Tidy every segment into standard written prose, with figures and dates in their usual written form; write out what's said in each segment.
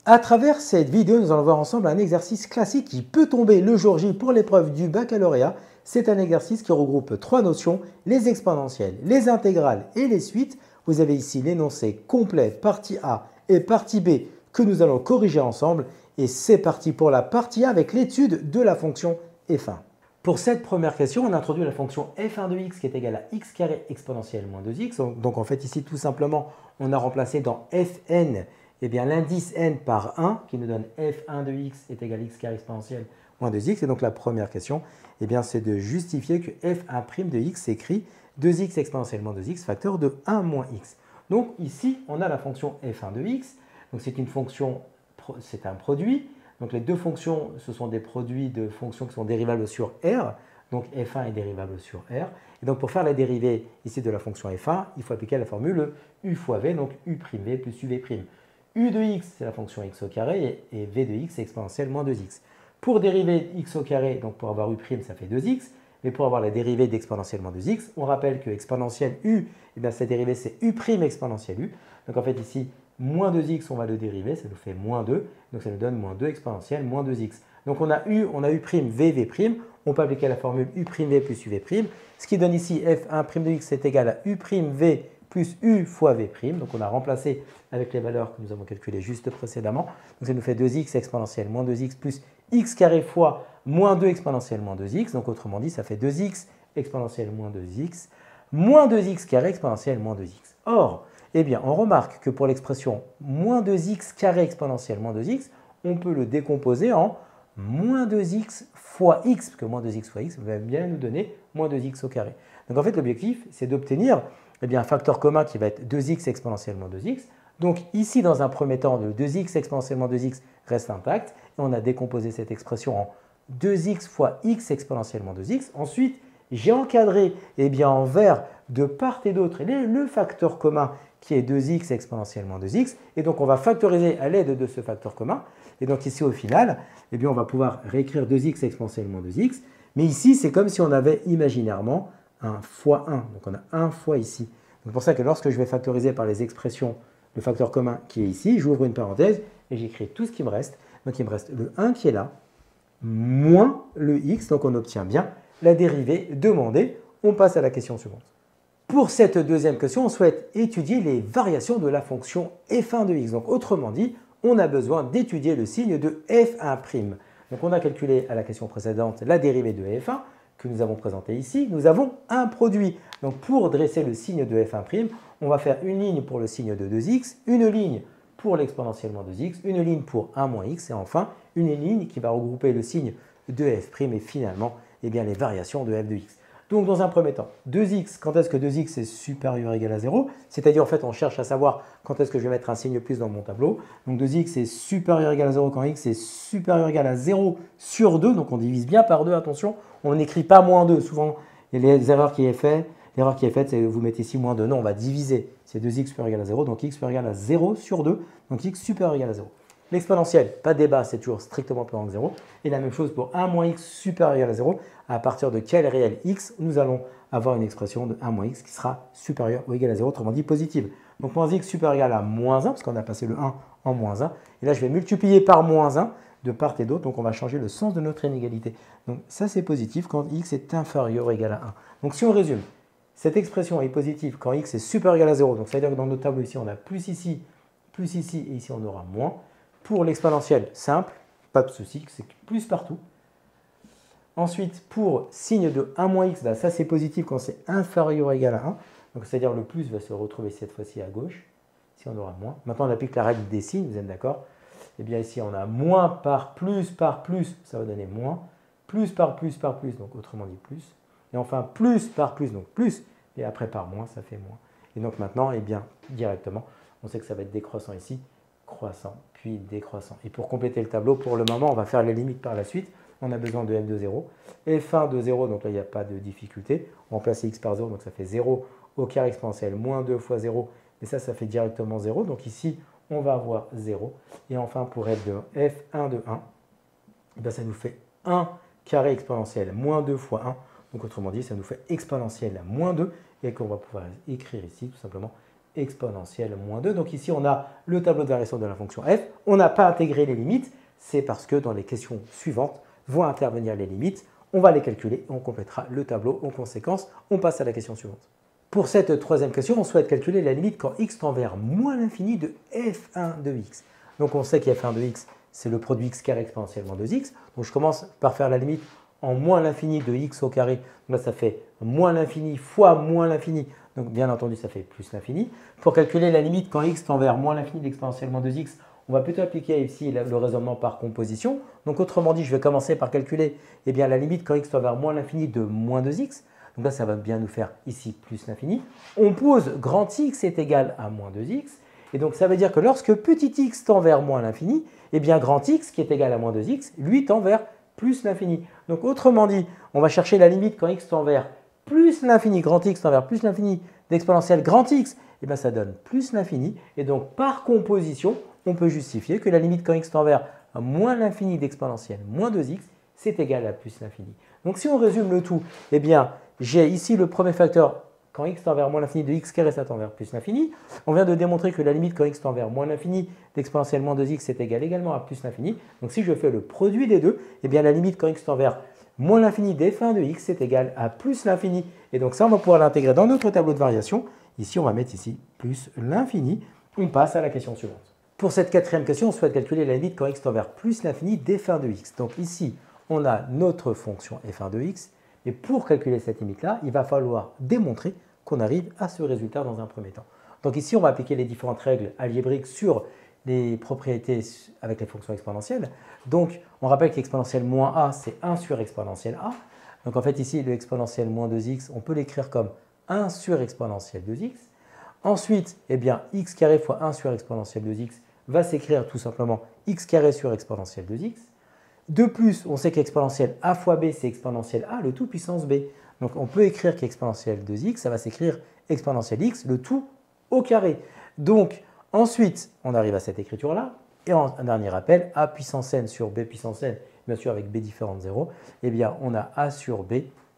À travers cette vidéo, nous allons voir ensemble un exercice classique qui peut tomber le jour J pour l'épreuve du baccalauréat. C'est un exercice qui regroupe trois notions, les exponentielles, les intégrales et les suites. Vous avez ici l'énoncé complet, partie A et partie B que nous allons corriger ensemble. Et c'est parti pour la partie A avec l'étude de la fonction f1. Pour cette première question, on introduit la fonction f1 de x qui est égale à x carré exponentielle moins 2x. Donc en fait ici tout simplement, on a remplacé dans fn l'indice n par 1 qui nous donne f1 de x est égal à x carré exponentielle moins 2x. Et donc la première question, c'est de justifier que f1' de x s'écrit 2x exponentielle moins 2x facteur de 1 moins x. Donc ici, on a la fonction f1 de x. Donc c'est une fonction, c'est un produit. Donc les deux fonctions, ce sont des produits de fonctions qui sont dérivables sur R. Donc f1 est dérivable sur R. Et donc pour faire la dérivée ici de la fonction f1, il faut appliquer la formule u fois v, donc u'v plus uv'. U de x, c'est la fonction x au carré, et v de x, c'est exponentielle moins 2x. Pour dériver x au carré, donc pour avoir u', ça fait 2x, mais pour avoir la dérivée d'exponentielle moins 2x, on rappelle que exponentielle u, sa dérivée, c'est u' exponentielle u. Donc en fait ici, moins 2x, on va le dériver, ça nous fait moins 2, donc ça nous donne moins 2 exponentielle moins 2x. Donc on a u', v', on peut appliquer la formule u'v plus uv', ce qui donne ici f1' de x est égal à u'v plus u fois v'. Donc on a remplacé avec les valeurs que nous avons calculées juste précédemment. Donc ça nous fait 2x exponentielle moins 2x plus x carré fois moins 2 exponentielle moins 2x. Donc autrement dit, ça fait 2x exponentielle moins 2x moins 2x carré exponentielle moins 2x. Or, on remarque que pour l'expression moins 2x carré exponentielle moins 2x, on peut le décomposer en moins 2x fois x, parce que moins 2x fois x va bien nous donner moins 2x au carré. Donc en fait, l'objectif, c'est d'obtenir un facteur commun qui va être 2x exponentielle moins 2x. Donc ici, dans un premier temps, le 2x exponentielle moins 2x reste intact. Et on a décomposé cette expression en 2x fois x exponentielle moins 2x. Ensuite, j'ai encadré en vert de part et d'autre le facteur commun qui est 2x exponentielle moins 2x. Et donc, on va factoriser à l'aide de ce facteur commun. Et donc ici, au final, on va pouvoir réécrire 2x exponentielle moins 2x. Mais ici, c'est comme si on avait imaginairement 1 fois 1. Donc on a 1 fois ici. C'est pour ça que lorsque je vais factoriser par les expressions le facteur commun qui est ici, j'ouvre une parenthèse et j'écris tout ce qui me reste. Donc il me reste le 1 qui est là, moins le x. Donc on obtient bien la dérivée demandée. On passe à la question suivante. Pour cette deuxième question, on souhaite étudier les variations de la fonction f1 de x. Donc autrement dit, on a besoin d'étudier le signe de f1'. Donc on a calculé à la question précédente la dérivée de f1 que nous avons présenté ici. Nous avons un produit. Donc pour dresser le signe de f1', on va faire une ligne pour le signe de 2x, une ligne pour l'exponentielle moins 2x, une ligne pour 1 moins x et enfin une ligne qui va regrouper le signe de f' et finalement les variations de f de x. Donc dans un premier temps, 2x, quand est-ce que 2x est supérieur ou égal à 0? C'est-à-dire en fait on cherche à savoir quand est-ce que je vais mettre un signe plus dans mon tableau. Donc 2x est supérieur ou égal à 0 quand x est supérieur ou égal à 0 sur 2. Donc on divise bien par 2, attention, on n'écrit pas moins 2. Souvent, il y a les erreurs qui est faite. L'erreur qui est faite, c'est que vous mettez ici moins 2. Non, on va diviser. C'est 2x supérieur ou égal à 0, donc x supérieur ou égal à 0 sur 2. Donc x supérieur ou égal à 0. L'exponentielle, pas de débat, c'est toujours strictement plus grand que 0. Et la même chose pour 1 moins x supérieur ou égal à 0. À partir de quel réel x, nous allons avoir une expression de 1 moins x qui sera supérieure ou égale à 0, autrement dit positive. Donc moins x supérieur ou égal à moins 1, parce qu'on a passé le 1 en moins 1. Et là, je vais multiplier par moins 1 de part et d'autre, donc on va changer le sens de notre inégalité. Donc ça, c'est positif quand x est inférieur ou égal à 1. Donc si on résume, cette expression est positive quand x est supérieur ou égal à 0. Donc ça veut dire que dans notre tableau ici, on a plus ici, et ici, on aura moins. Pour l'exponentielle, simple, pas de souci, c'est plus partout. Ensuite, pour signe de 1 moins x, ça c'est positif quand c'est inférieur ou égal à 1. Donc c'est-à-dire le plus va se retrouver cette fois-ci à gauche. Ici, on aura moins. Maintenant, on applique la règle des signes, vous êtes d'accord? Ici, on a moins par plus, ça va donner moins. Plus par plus, donc autrement dit plus. Et enfin, plus par plus, donc plus. Et après par moins, ça fait moins. Et donc maintenant, directement, on sait que ça va être décroissant ici, croissant, puis décroissant. Et pour compléter le tableau, pour le moment, on va faire les limites par la suite. On a besoin de f de 0. F1 de 0, donc là, il n'y a pas de difficulté. On remplace x par 0, donc ça fait 0 au carré exponentiel, moins 2 fois 0. Et ça fait directement 0. Donc ici, on va avoir 0. Et enfin, pour f de f1 de 1, ça nous fait 1 carré exponentiel, moins 2 fois 1. Donc autrement dit, ça nous fait exponentielle à moins 2. Et qu'on va pouvoir écrire ici, tout simplement, exponentielle moins 2. Donc ici, on a le tableau de variation de la fonction f. On n'a pas intégré les limites. C'est parce que dans les questions suivantes vont intervenir les limites. On va les calculer et on complétera le tableau en conséquence. On passe à la question suivante. Pour cette troisième question, on souhaite calculer la limite quand x tend vers moins l'infini de f1 de x. Donc on sait que f1 de x, c'est le produit x carré exponentielle moins 2x. Donc je commence par faire la limite en moins l'infini de x au carré. Donc là, ça fait moins l'infini fois moins l'infini. Donc bien entendu, ça fait plus l'infini. Pour calculer la limite quand x tend vers moins l'infini d'exponentielle moins 2x, on va plutôt appliquer ici le raisonnement par composition. Donc autrement dit, je vais commencer par calculer la limite quand x tend vers moins l'infini de moins 2x. Donc là, ça va bien nous faire ici plus l'infini. On pose grand x est égal à moins 2x. Et donc ça veut dire que lorsque petit x tend vers moins l'infini, grand x qui est égal à moins 2x, lui tend vers plus l'infini. Donc autrement dit, on va chercher la limite quand x tend vers plus l'infini, grand x tend vers plus l'infini d'exponentielle grand x, ça donne plus l'infini. Et donc par composition, on peut justifier que la limite quand x tend vers moins l'infini d'exponentielle moins 2x, c'est égal à plus l'infini. Donc si on résume le tout, j'ai ici le premier facteur quand x tend vers moins l'infini de x carré, ça tend vers plus l'infini. On vient de démontrer que la limite quand x tend vers moins l'infini d'exponentielle moins 2x c'est égal également à plus l'infini. Donc si je fais le produit des deux, la limite quand x tend vers moins l'infini d'f1 de x c'est égal à plus l'infini. Et donc ça, on va pouvoir l'intégrer dans notre tableau de variation. Ici, on va mettre ici plus l'infini. On passe à la question suivante. Pour cette quatrième question, on souhaite calculer la limite quand x tend vers plus l'infini d'f1 de x. Donc ici, on a notre fonction f1 de x. Et pour calculer cette limite-là, il va falloir démontrer qu'on arrive à ce résultat dans un premier temps. Donc ici, on va appliquer les différentes règles algébriques sur les propriétés avec les fonctions exponentielles. Donc, on rappelle qu'exponentielle moins a, c'est 1 sur exponentielle a. Donc en fait, ici, le exponentielle moins 2x, on peut l'écrire comme 1 sur exponentielle 2x. Ensuite, x carré fois 1 sur exponentielle 2x va s'écrire tout simplement x carré sur exponentielle 2x. De plus, on sait qu'exponentielle a fois b, c'est exponentielle a, le tout puissance b. Donc on peut écrire qu'exponentielle 2x, ça va s'écrire exponentielle x, le tout au carré. Donc ensuite, on arrive à cette écriture-là. Et en dernier rappel, a puissance n sur b puissance n, bien sûr avec b différent de 0, on a a sur b,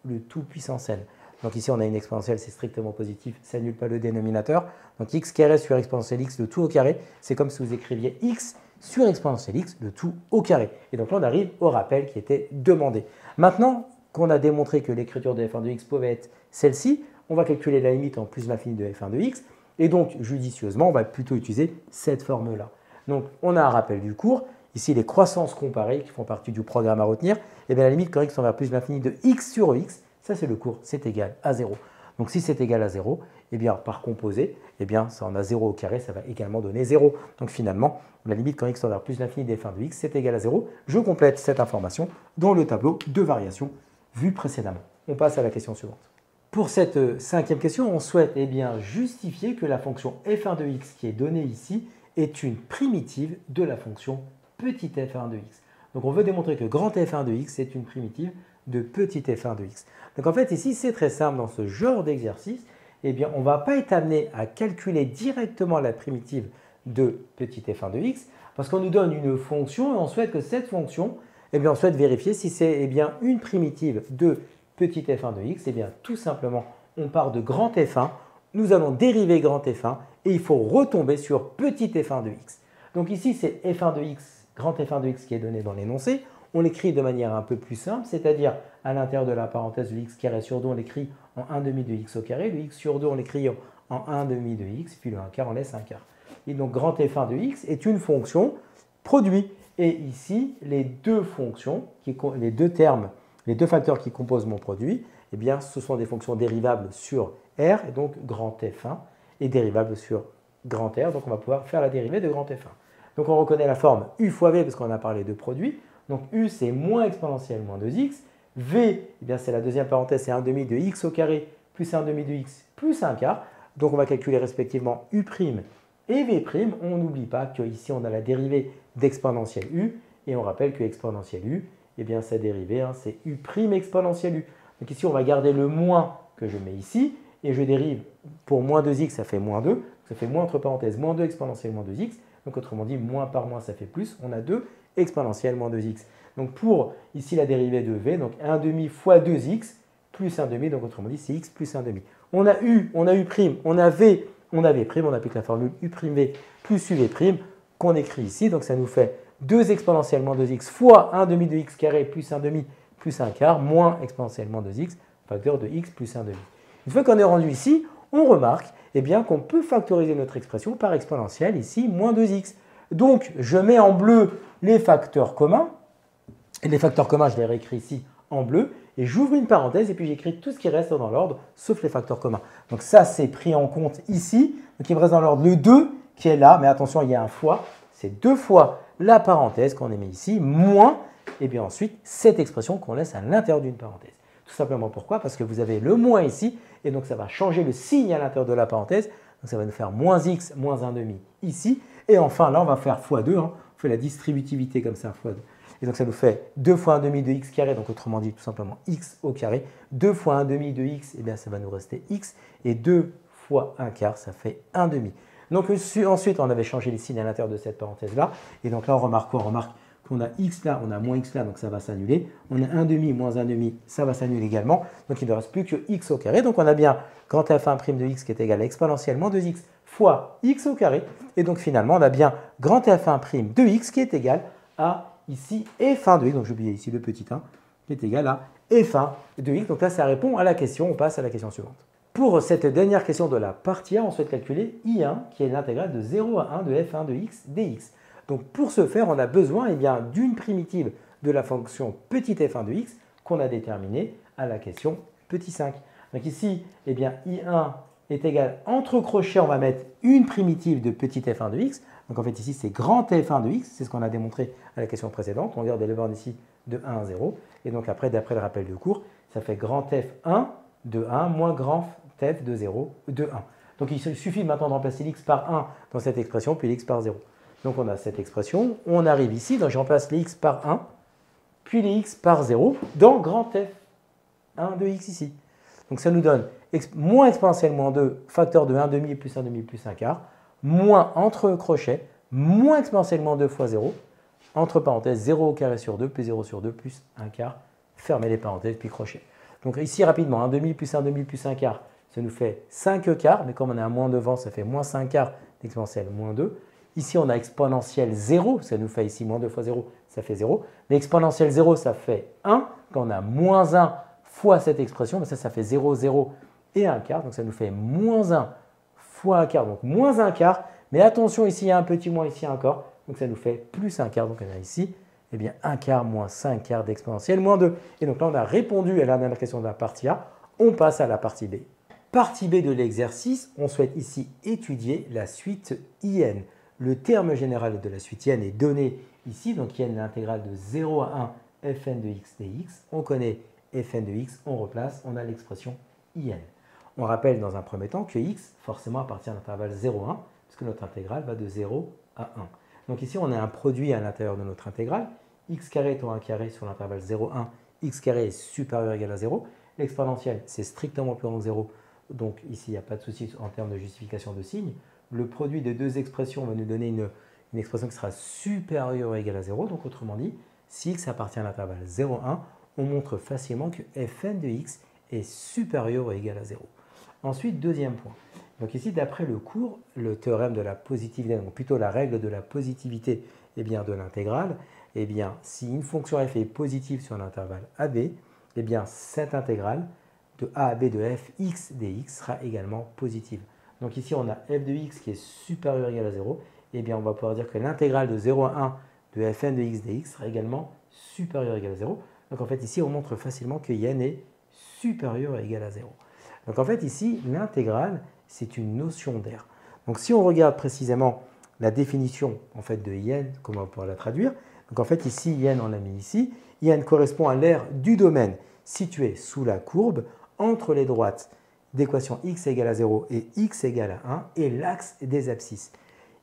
le tout puissance n. Donc ici, on a une exponentielle, c'est strictement positif, ça annule pas le dénominateur. Donc x carré sur exponentielle x, le tout au carré, c'est comme si vous écriviez x sur exponentielle x, le tout au carré. Et donc là, on arrive au rappel qui était demandé. Maintenant qu'on a démontré que l'écriture de f1 de x pouvait être celle-ci, on va calculer la limite en plus l'infini de f1 de x. Et donc, judicieusement, on va plutôt utiliser cette forme-là. Donc, on a un rappel du cours. Ici, les croissances comparées qui font partie du programme à retenir. Et bien, la limite quand x tend vers plus l'infini de x sur x, ça c'est le cours, c'est égal à 0. Donc, si c'est égal à 0, par composé, ça en a 0 au carré, ça va également donner 0. Donc, finalement, la limite quand x tend vers plus l'infini de f1 de x, c'est égal à 0. Je complète cette information dans le tableau de variation vu précédemment. On passe à la question suivante. Pour cette cinquième question, on souhaite justifier que la fonction f1 de x qui est donnée ici est une primitive de la fonction petit f1 de x. Donc on veut démontrer que grand f1 de x est une primitive de petit f1 de x. Donc en fait ici c'est très simple dans ce genre d'exercice, on ne va pas être amené à calculer directement la primitive de petit f1 de x parce qu'on nous donne une fonction et on souhaite que cette fonction, on souhaite vérifier si c'est une primitive de petit f1 de x, tout simplement, on part de grand f1, nous allons dériver grand f1 et il faut retomber sur petit f1 de x. Donc ici, c'est f1 de x, grand f1 de x qui est donné dans l'énoncé. On l'écrit de manière un peu plus simple, c'est-à-dire à l'intérieur de la parenthèse, le x carré sur 2, on l'écrit en 1 demi de x au carré, le x sur 2, on l'écrit en 1 demi de x, puis le 1 quart, on laisse 1 quart. Et donc, grand f1 de x est une fonction produit. Et ici, les deux fonctions, les deux termes, les deux facteurs qui composent mon produit, ce sont des fonctions dérivables sur R, et donc grand F1, et dérivables sur grand R. Donc, on va pouvoir faire la dérivée de grand F1. Donc, on reconnaît la forme U fois V, parce qu'on a parlé de produit. Donc, U, c'est moins exponentielle moins 2x. V, c'est la deuxième parenthèse, c'est 1 demi de x au carré, plus 1 demi de x, plus 1 quart. Donc, on va calculer respectivement U' et V'. On n'oublie pas qu'ici, on a la dérivée d'exponentielle U, et on rappelle que exponentielle U, sa dérivée, c'est U' exponentielle U. Donc ici, on va garder le moins que je mets ici, et je dérive pour moins 2x, ça fait moins 2, ça fait moins entre parenthèses, moins 2 exponentielle moins 2x, donc autrement dit, moins par moins, ça fait plus, on a 2 exponentielle moins 2x. Donc pour ici la dérivée de V, donc 1 demi fois 2x plus 1 demi, donc autrement dit, c'est x plus 1 demi. On a U', on a V, on a V', on applique la formule U'V plus UV' qu'on écrit ici. Donc ça nous fait 2 exponentielle moins 2x fois 1 demi de x carré plus 1 demi plus 1 quart moins exponentielle moins 2x, facteur de x plus 1 demi. Une fois qu'on est rendu ici, on remarque qu'on peut factoriser notre expression par exponentielle, ici, moins 2x. Donc, je mets en bleu les facteurs communs. Et les facteurs communs, je les réécris ici en bleu. Et j'ouvre une parenthèse et puis j'écris tout ce qui reste dans l'ordre, sauf les facteurs communs. Donc ça, c'est pris en compte ici. Donc il me reste dans l'ordre le 2 qui est là. Mais attention, il y a un fois. C'est 2 fois la parenthèse qu'on émet ici, moins, et bien ensuite, cette expression qu'on laisse à l'intérieur d'une parenthèse. Tout simplement pourquoi? Parce que vous avez le moins ici, et donc ça va changer le signe à l'intérieur de la parenthèse. Donc ça va nous faire moins x moins 1 demi ici. Et enfin, là, on va faire x2. On fait la distributivité comme ça, x2. Et donc ça nous fait 2 fois 1 demi de x carré, donc autrement dit tout simplement x au carré. 2 fois 1 demi de x, et bien ça va nous rester x. Et 2 fois 1 quart, ça fait 1 demi. Donc ensuite, on avait changé les signes à l'intérieur de cette parenthèse-là. Et donc là, on remarque quoi? On remarque qu'on a x là, on a moins x là, donc ça va s'annuler. On a 1 demi moins 1 demi, ça va s'annuler également. Donc il ne reste plus que x au carré. Donc on a bien grand f1' de x qui est égal à exponentielle moins 2x fois x au carré. Et donc finalement, on a bien grand f1' de x qui est égal à ici f1 de x. Donc j'ai oublié ici le petit 1 qui est égal à f1 de x. Donc là, ça répond à la question. On passe à la question suivante. Pour cette dernière question de la partie A, on souhaite calculer I1 qui est l'intégrale de 0 à 1 de f1 de x dx. Donc pour ce faire, on a besoin d'une primitive de la fonction petit f1 de x qu'on a déterminée à la question petit 5. Donc ici, I1 est égal, entre crochets, on va mettre une primitive de petit f1 de x. Donc en fait ici, c'est grand f1 de x, c'est ce qu'on a démontré à la question précédente. On regarde les bornes ici de 1 à 0. Et donc après, d'après le rappel de cours, ça fait grand f1 de 1 moins grand f de 0 de 1. Donc il suffit maintenant de remplacer l'x par 1 dans cette expression, puis l'x par 0. Donc on a cette expression, on arrive ici, donc je remplace les x par 1, puis les x par 0 dans grand f1 de x ici. Donc ça nous donne moins exponentielle moins 2, facteur de 1 demi plus 1 demi plus 1 quart, moins entre crochets, moins exponentielle moins 2 fois 0, entre parenthèses 0 au carré sur 2 plus 0 sur 2 plus 1 quart, fermez les parenthèses puis crochet. Donc ici rapidement, 1 demi plus 1 demi plus 1 quart, ça nous fait 5 quarts, mais comme on a un moins devant, ça fait moins 5 quarts d'exponentielle moins 2. Ici, on a exponentielle 0, ça nous fait ici moins 2 fois 0, ça fait 0. Mais exponentielle 0, ça fait 1. Quand on a moins 1 fois cette expression, ça fait 0, 0 et 1 quart. Donc ça nous fait moins 1 fois 1 quart, donc moins 1 quart. Mais attention, ici, il y a un petit moins, ici encore. Donc ça nous fait plus 1 quart. Donc on a ici 1 quart moins 5 quarts d'exponentielle moins 2. Et donc là, on a répondu à la dernière question de la partie A. On passe à la partie B. Partie B de l'exercice, on souhaite ici étudier la suite IN. Le terme général de la suite IN est donné ici, donc IN l'intégrale de 0 à 1 fn de x dx. On connaît fn de x, on replace, on a l'expression IN. On rappelle dans un premier temps que x forcément appartient à l'intervalle 0 à 1, puisque notre intégrale va de 0 à 1. Donc ici, on a un produit à l'intérieur de notre intégrale, x carré étant 1 carré sur l'intervalle 0 à 1, x carré est supérieur ou égal à 0. L'exponentielle, c'est strictement plus grand que 0, donc ici, il n'y a pas de souci en termes de justification de signe. Le produit des deux expressions va nous donner une expression qui sera supérieure ou égale à 0. Donc autrement dit, si x appartient à l'intervalle 0, 1, on montre facilement que fn de x est supérieur ou égal à 0. Ensuite, deuxième point. Donc ici, d'après le cours, le théorème de la positivité, donc plutôt la règle de la positivité de l'intégrale, si une fonction f est positive sur l'intervalle AB, cette intégrale de a à b de fx dx sera également positive. Donc ici, on a f de x qui est supérieur ou égal à 0. On va pouvoir dire que l'intégrale de 0 à 1 de fn de x dx sera également supérieure ou égal à 0. Donc en fait, ici, on montre facilement que n est supérieur ou égal à 0. Donc en fait, ici, l'intégrale, c'est une notion d'aire. Donc si on regarde précisément la définition en fait, de in, comment on pourra la traduire? Donc en fait, ici, in, on l'a mis ici. In correspond à l'aire du domaine situé sous la courbe entre les droites d'équation x égale à 0 et x égale à 1 et l'axe des abscisses.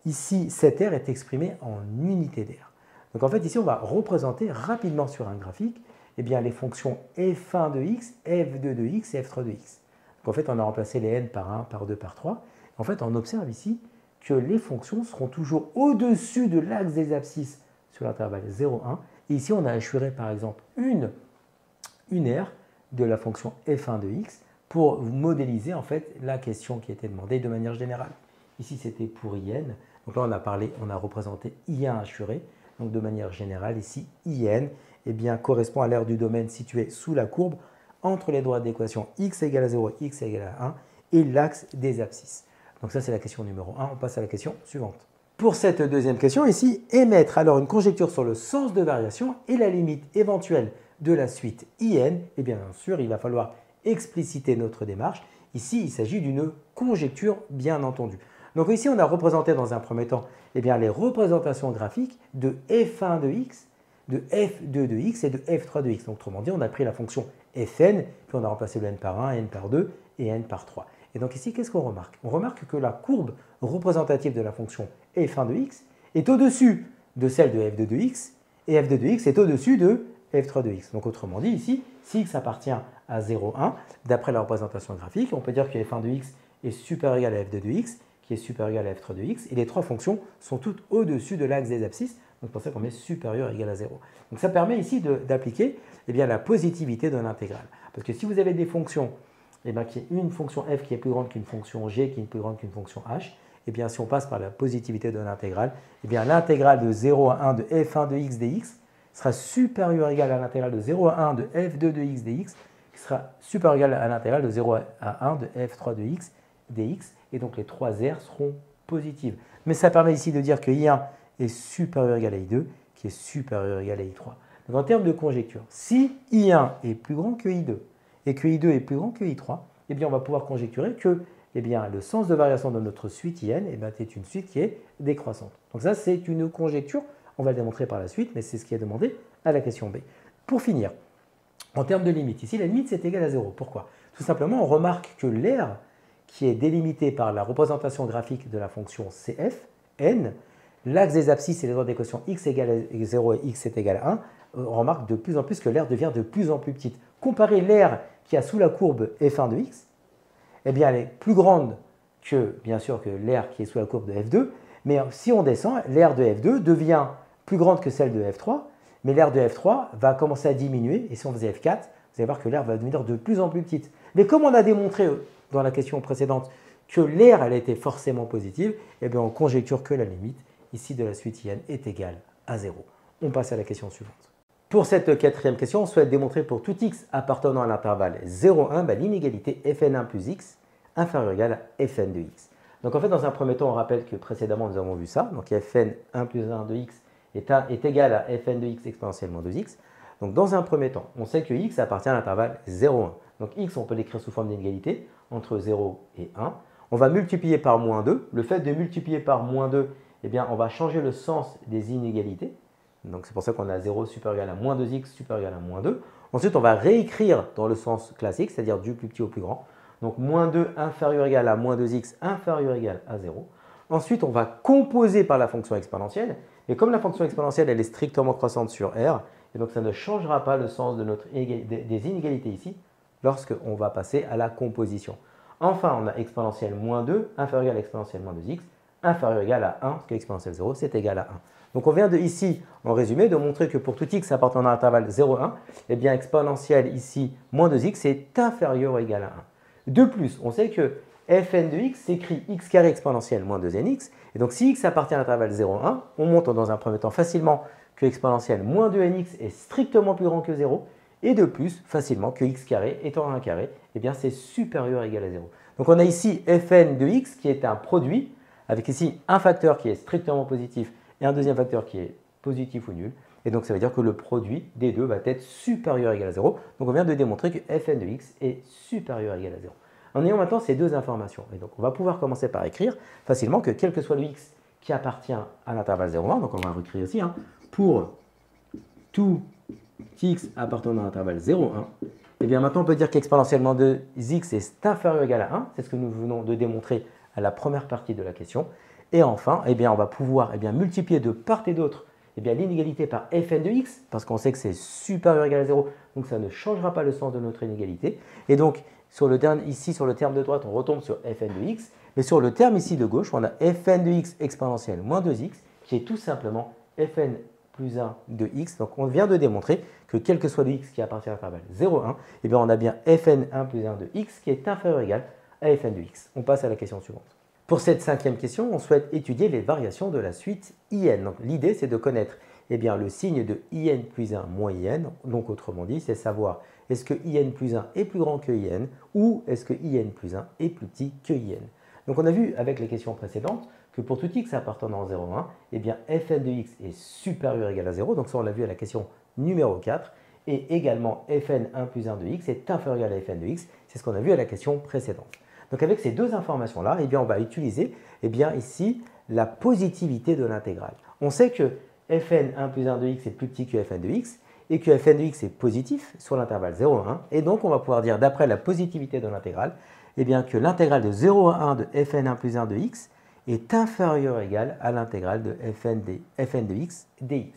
Ici, cette aire est exprimée en unité d'aire. Donc en fait, ici, on va représenter rapidement sur un graphique les fonctions f1 de x, f2 de x et f3 de x. Donc en fait, on a remplacé les n par 1, par 2, par 3. En fait, on observe ici que les fonctions seront toujours au-dessus de l'axe des abscisses sur l'intervalle 0, 1. Et ici, on a assuré par exemple une aire de la fonction f1 de x pour modéliser en fait la question qui était demandée de manière générale. Ici, c'était pour IN. Donc là, on a représenté I1 assuré. Donc de manière générale, ici, IN correspond à l'aire du domaine situé sous la courbe entre les droites d'équation x égale à 0 et x égale à 1 et l'axe des abscisses. Donc ça, c'est la question numéro 1. On passe à la question suivante. Pour cette deuxième question, ici, émettre alors une conjecture sur le sens de variation et la limite éventuelle de la suite IN, et bien sûr, il va falloir expliciter notre démarche. Ici, il s'agit d'une conjecture, bien entendu. Donc ici, on a représenté dans un premier temps les représentations graphiques de f1 de x, de f2 de x et de f3 de x. Donc, autrement dit, on a pris la fonction fn, puis on a remplacé le n par 1, n par 2 et n par 3. Et donc ici, qu'est-ce qu'on remarque? On remarque que la courbe représentative de la fonction f1 de x est au-dessus de celle de f2 de x, et f2 de x est au-dessus de f3 de x. Donc autrement dit, ici, si x appartient à 0, 1, d'après la représentation graphique, on peut dire que f1 de x est supérieur ou égal à f2 de x, qui est supérieur ou égal à f3 de x, et les trois fonctions sont toutes au-dessus de l'axe des abscisses, donc c'est pour ça qu'on met supérieur ou égal à 0. Donc ça permet ici d'appliquer la positivité de l'intégrale. Parce que si vous avez des fonctions, qui est une fonction f qui est plus grande qu'une fonction g qui est plus grande qu'une fonction h, si on passe par la positivité de l'intégrale, l'intégrale de 0 à 1 de f1 de x dx sera supérieur ou égal à l'intégrale de 0 à 1 de f2 de x dx, qui sera supérieur ou égal à l'intégrale de 0 à 1 de f3 de x dx, et donc les trois r seront positives. Mais ça permet ici de dire que I1 est supérieur ou égal à I2, qui est supérieur ou égal à I3. Donc en termes de conjecture, si I1 est plus grand que I2 et que I2 est plus grand que I3, on va pouvoir conjecturer que le sens de variation de notre suite IN est une suite qui est décroissante. Donc ça, c'est une conjecture. On va le démontrer par la suite, mais c'est ce qui est demandé à la question B. Pour finir, en termes de limite, ici, la limite, c'est égal à 0. Pourquoi? Tout simplement, on remarque que l'aire qui est délimitée par la représentation graphique de la fonction CF, n, l'axe des abscisses et les droites d'équation x égale à 0 et x est égal à 1, on remarque de plus en plus que l'aire devient de plus en plus petite. Comparez l'aire qui a sous la courbe f1 de x, elle est plus grande que, bien sûr, que l'aire qui est sous la courbe de f2, mais si on descend, l'aire de f2 devient plus grande que celle de f3, mais l'aire de f3 va commencer à diminuer, et si on faisait f4, vous allez voir que l'aire va devenir de plus en plus petite. Mais comme on a démontré dans la question précédente que l'aire elle était forcément positive, on conjecture que la limite ici de la suite IN est égale à 0. On passe à la question suivante. Pour cette quatrième question, on souhaite démontrer pour tout x appartenant à l'intervalle 0,1 l'inégalité fn1 plus x inférieure ou égale à fn de x. Donc en fait, dans un premier temps, on rappelle que précédemment, nous avons vu ça. Donc fn1 plus 1 de x est égal à fn de x exponentielle moins 2x. Donc dans un premier temps, on sait que x appartient à l'intervalle 0,1. Donc x, on peut l'écrire sous forme d'inégalité entre 0 et 1. On va multiplier par moins 2. Le fait de multiplier par moins 2, on va changer le sens des inégalités. Donc c'est pour ça qu'on a 0 supérieur ou égal à moins 2x supérieur ou égal à moins 2. Ensuite, on va réécrire dans le sens classique, c'est-à-dire du plus petit au plus grand. Donc moins 2 inférieur ou égal à moins 2x inférieur ou égal à 0. Ensuite, on va composer par la fonction exponentielle. Et comme la fonction exponentielle, elle est strictement croissante sur R, et donc ça ne changera pas le sens de des inégalités ici lorsqu'on va passer à la composition. Enfin, on a exponentielle moins 2 inférieur ou égal à exponentielle moins 2x inférieur ou égal à 1, parce que exponentielle 0, c'est égal à 1. Donc on vient de ici, en résumé, de montrer que pour tout x appartenant à l'intervalle 0,1, exponentielle ici moins 2x est inférieur ou égal à 1. De plus, on sait que fn de x s'écrit x carré exponentielle moins 2nx. Et donc si x appartient à l'intervalle 0,1, on montre dans un premier temps facilement que exponentielle moins 2nx est strictement plus grand que 0. Et de plus, facilement, que x carré étant 1 carré, c'est supérieur ou égal à 0. Donc on a ici fn de x qui est un produit, avec ici un facteur qui est strictement positif et un deuxième facteur qui est positif ou nul. Et donc ça veut dire que le produit des deux va être supérieur ou égal à 0. Donc on vient de démontrer que fn de x est supérieur ou égal à 0. En ayant maintenant ces deux informations, et donc on va pouvoir commencer par écrire facilement que quel que soit le x qui appartient à l'intervalle 0,1, donc on va réécrire ici, pour tout x appartenant à l'intervalle 0,1, maintenant on peut dire qu'exponentiellement de x est inférieur ou égal à 1, c'est ce que nous venons de démontrer à la première partie de la question. Et enfin, on va pouvoir multiplier de part et d'autre l'inégalité par fn de x, parce qu'on sait que c'est supérieur ou égal à 0, donc ça ne changera pas le sens de notre inégalité. Et donc, ici, sur le terme de droite, on retombe sur fn de x, mais sur le terme ici de gauche, on a fn de x exponentielle moins 2x, qui est tout simplement fn plus 1 de x. Donc on vient de démontrer que quel que soit le x qui appartient à l'intervalle 0, 1, eh bien on a bien fn1 plus 1 de x qui est inférieur ou égal à fn de x. On passe à la question suivante. Pour cette cinquième question, on souhaite étudier les variations de la suite in. Donc l'idée c'est de connaître eh bien, le signe de in plus 1 moins in. Donc autrement dit, c'est savoir est-ce que in plus 1 est plus grand que in ou est-ce que in plus 1 est plus petit que in. Donc on a vu avec les questions précédentes que pour tout x appartenant à 0, 1, eh bien fn de x est supérieur ou égal à 0. Donc ça on l'a vu à la question numéro 4. Et également fn 1 plus 1 de x est inférieur ou égal à fn de x. C'est ce qu'on a vu à la question précédente. Donc avec ces deux informations-là, eh bien on va utiliser eh bien, ici la positivité de l'intégrale. On sait que fn 1 plus 1 de x est plus petit que fn de x et que fn de x est positif sur l'intervalle 0, 1. Et donc on va pouvoir dire d'après la positivité de l'intégrale eh bien, que l'intégrale de 0 à 1 de fn 1 plus 1 de x est inférieure ou égale à l'intégrale de fn de x dx.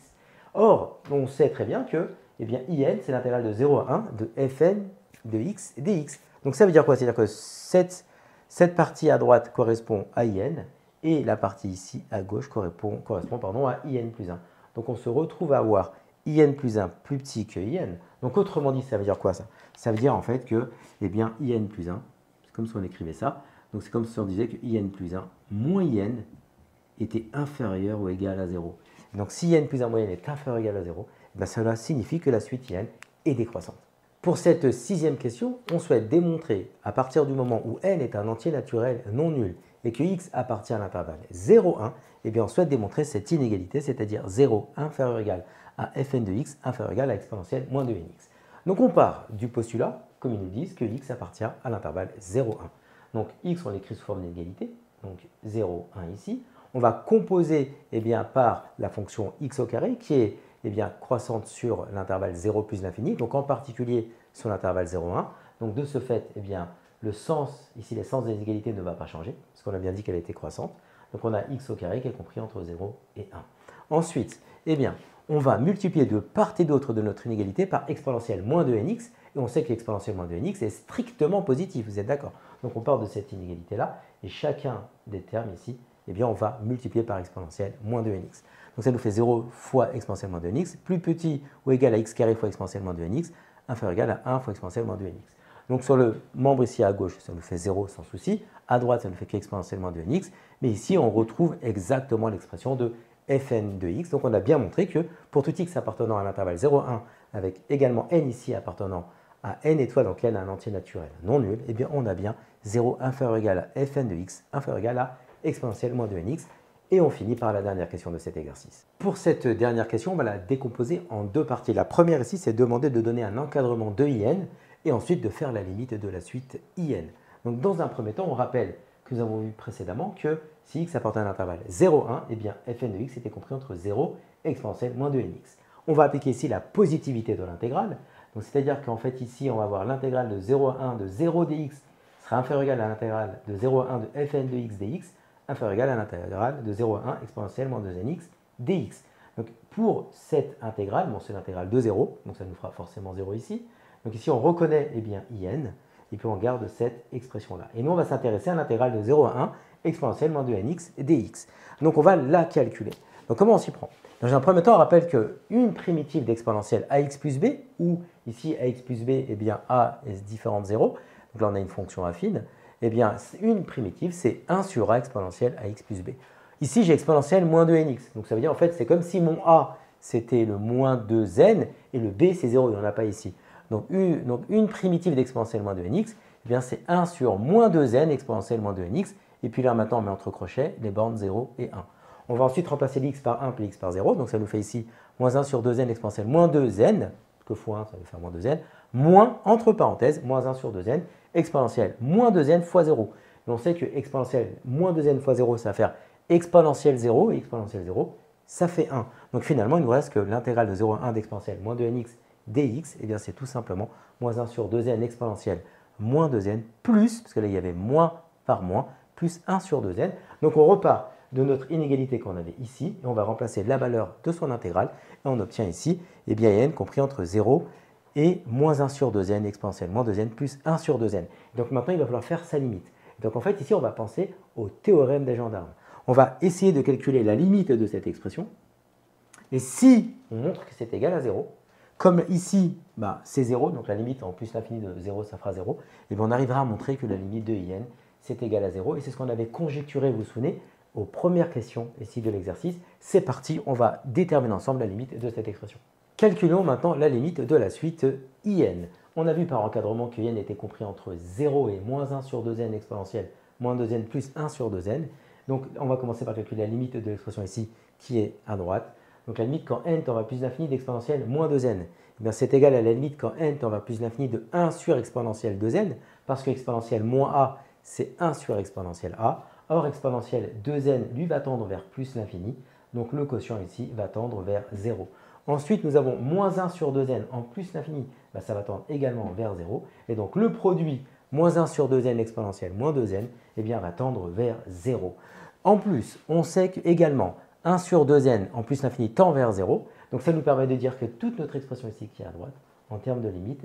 Or, on sait très bien que eh bien, in, c'est l'intégrale de 0 à 1 de fn de x dx. Donc ça veut dire quoi? C'est-à-dire que cette partie à droite correspond à in et la partie ici à gauche correspond à in plus 1. Donc on se retrouve à avoir in plus 1 plus petit que in. Donc autrement dit, ça veut dire quoi ça? Ça veut dire en fait que eh bien, in plus 1, c'est comme si on écrivait ça. Donc c'est comme si on disait que in plus 1 moins in était inférieur ou égal à 0. Donc si in plus 1 moins in est inférieur ou égal à 0, eh bien, cela signifie que la suite in est décroissante. Pour cette sixième question, on souhaite démontrer à partir du moment où n est un entier naturel non nul et que x appartient à l'intervalle 0, 1, eh bien on souhaite démontrer cette inégalité, c'est-à-dire 0 inférieur ou égal à fn de x inférieur ou égal à exponentielle moins 2nx. Donc on part du postulat, comme ils nous disent, que x appartient à l'intervalle 0, 1. Donc x, on l'écrit sous forme d'égalité, donc 0, 1 ici. On va composer eh bien, par la fonction x au carré qui est eh bien, croissante sur l'intervalle 0 plus l'infini, donc en particulier sur l'intervalle 0, 1. Donc de ce fait, eh bien, le sens, ici l'essence des inégalités ne va pas changer, parce qu'on a bien dit qu'elle était croissante. Donc on a x au carré qui est compris entre 0 et 1. Ensuite, eh bien, on va multiplier de part et d'autre de notre inégalité par exponentielle moins 2nx, et on sait que l'exponentielle moins 2nx est strictement positif, vous êtes d'accord? Donc on part de cette inégalité-là, et chacun des termes ici, eh bien, on va multiplier par exponentielle moins 2nx. Donc ça nous fait 0 fois exponentielle moins 2nx, plus petit ou égal à x carré fois exponentielle moins 2nx, inférieur ou égal à 1 fois exponentielle moins 2nx. Donc sur le membre ici à gauche, ça nous fait 0 sans souci. À droite, ça ne fait qu'exponentielle moins 2nx. Mais ici, on retrouve exactement l'expression de fn de x. Donc on a bien montré que pour tout x appartenant à l'intervalle 0, 1, avec également n ici appartenant à n étoiles, donc n un entier naturel non nul, eh bien on a bien 0 inférieur ou égal à fn de x inférieur ou égal à exponentielle moins 2nx. Et on finit par la dernière question de cet exercice. Pour cette dernière question, on va la décomposer en deux parties. La première ici, c'est demander de donner un encadrement de in et ensuite de faire la limite de la suite in. Donc dans un premier temps, on rappelle que nous avons vu précédemment que si x appartient à l'intervalle 0, 1, eh bien fn de x était compris entre 0 et exponentielle moins 2nx. On va appliquer ici la positivité de l'intégrale. Donc c'est-à-dire qu'en fait ici, on va avoir l'intégrale de 0 à 1 de 0 dx sera inférieure ou égale à l'intégrale de 0 à 1 de fn de x dx inférieur ou égal à l'intégrale de 0 à 1 exponentielle moins 2nx dx. Donc pour cette intégrale, bon, c'est l'intégrale de 0, donc ça nous fera forcément 0 ici. Donc ici on reconnaît eh bien, in, et puis on garde cette expression-là. Et nous on va s'intéresser à l'intégrale de 0 à 1 exponentielle moins 2nx dx. Donc on va la calculer. Donc comment on s'y prend? Dans un premier temps, on rappelle qu'une primitive d'exponentielle ax plus b, ou ici ax plus b, eh bien a est différent de 0, donc là on a une fonction affine, eh bien, une primitive, c'est 1 sur a exponentielle ax plus b. Ici, j'ai exponentielle moins 2nx. Donc, ça veut dire, en fait, c'est comme si mon a, c'était le moins 2n, et le b, c'est 0, il n'y en a pas ici. Donc, une primitive d'exponentielle moins 2nx, eh bien, c'est 1 sur moins 2n exponentielle moins 2nx. Et puis là, maintenant, on met entre crochets les bornes 0 et 1. On va ensuite remplacer l'x par 1 puis l'x par 0. Donc, ça nous fait ici moins 1 sur 2n exponentielle moins 2n, que fois 1, ça va faire moins 2n, moins, entre parenthèses, moins 1 sur 2n, exponentielle moins 2n fois 0. Et on sait que exponentielle moins 2n fois 0, ça va faire exponentielle 0, et exponentielle 0, ça fait 1. Donc finalement, il nous reste que l'intégrale de 0 à 1 d'exponentielle moins 2nx dx, eh bien c'est tout simplement moins 1 sur 2n exponentielle moins 2n plus, parce que là il y avait moins par moins, plus 1 sur 2n. Donc on repart de notre inégalité qu'on avait ici, et on va remplacer la valeur de son intégrale, et on obtient ici eh bien, n compris entre 0 et moins 1 sur 2n exponentielle moins 2n plus 1 sur 2n. Donc maintenant, il va falloir faire sa limite. Donc en fait, ici, on va penser au théorème des gendarmes. On va essayer de calculer la limite de cette expression. Et si on montre que c'est égal à 0, comme ici, c'est 0, donc la limite en plus l'infini de 0, ça fera 0, et bien on arrivera à montrer que la limite de IN, c'est égal à 0. Et c'est ce qu'on avait conjecturé, vous vous souvenez, aux premières questions ici de l'exercice. C'est parti, on va déterminer ensemble la limite de cette expression. Calculons maintenant la limite de la suite IN. On a vu par encadrement que IN était compris entre 0 et moins 1 sur 2n exponentielle, moins 2n plus 1 sur 2n. Donc on va commencer par calculer la limite de l'expression ici qui est à droite. Donc la limite quand n tend vers plus l'infini d'exponentielle moins 2n, c'est égal à la limite quand n tend vers plus l'infini de 1 sur exponentielle 2n, parce que exponentielle moins a, c'est 1 sur exponentielle a. Or, exponentielle 2n, lui, va tendre vers plus l'infini. Donc le quotient ici va tendre vers 0. Ensuite, nous avons moins 1 sur 2n en plus l'infini, ça va tendre également vers 0. Et donc le produit moins 1 sur 2n exponentielle moins 2n, va tendre vers 0. En plus, on sait qu'également 1 sur 2n en plus l'infini tend vers 0. Donc ça nous permet de dire que toute notre expression ici qui est à droite, en termes de limite,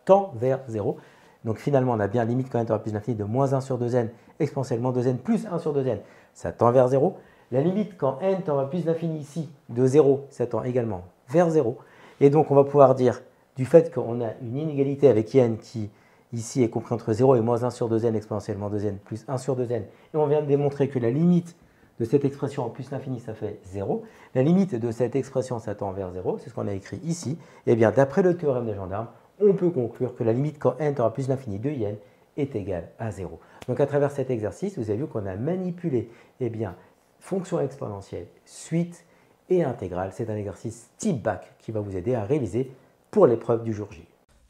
tend vers 0. Donc finalement, on a bien limite quand n tend vers plus l'infini de moins 1 sur 2n exponentielle moins 2n plus 1 sur 2n, ça tend vers 0. La limite quand n tend vers plus l'infini ici de 0, ça tend également vers 0. Et donc on va pouvoir dire, du fait qu'on a une inégalité avec n qui ici est compris entre 0 et moins 1 sur 2n exponentielle moins 2n plus 1 sur 2n, et on vient de démontrer que la limite de cette expression en plus l'infini, ça fait 0. La limite de cette expression, ça tend vers 0. C'est ce qu'on a écrit ici. Et bien, d'après le théorème de Gendarme, on peut conclure que la limite quand n tend vers plus l'infini de IN est égale à 0. Donc, à travers cet exercice, vous avez vu qu'on a manipulé fonction exponentielle, suite et intégrale. C'est un exercice type bac qui va vous aider à réviser pour l'épreuve du jour J.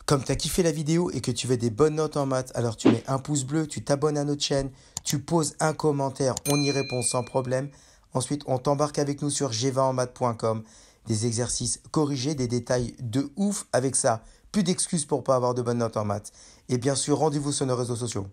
Comme tu as kiffé la vidéo et que tu veux des bonnes notes en maths, alors tu mets un pouce bleu, tu t'abonnes à notre chaîne, tu poses un commentaire, on y répond sans problème. Ensuite, on t'embarque avec nous sur g20enmaths.com. Des exercices corrigés, des détails de ouf avec ça. Plus d'excuses pour pas avoir de bonnes notes en maths. Et bien sûr, rendez-vous sur nos réseaux sociaux.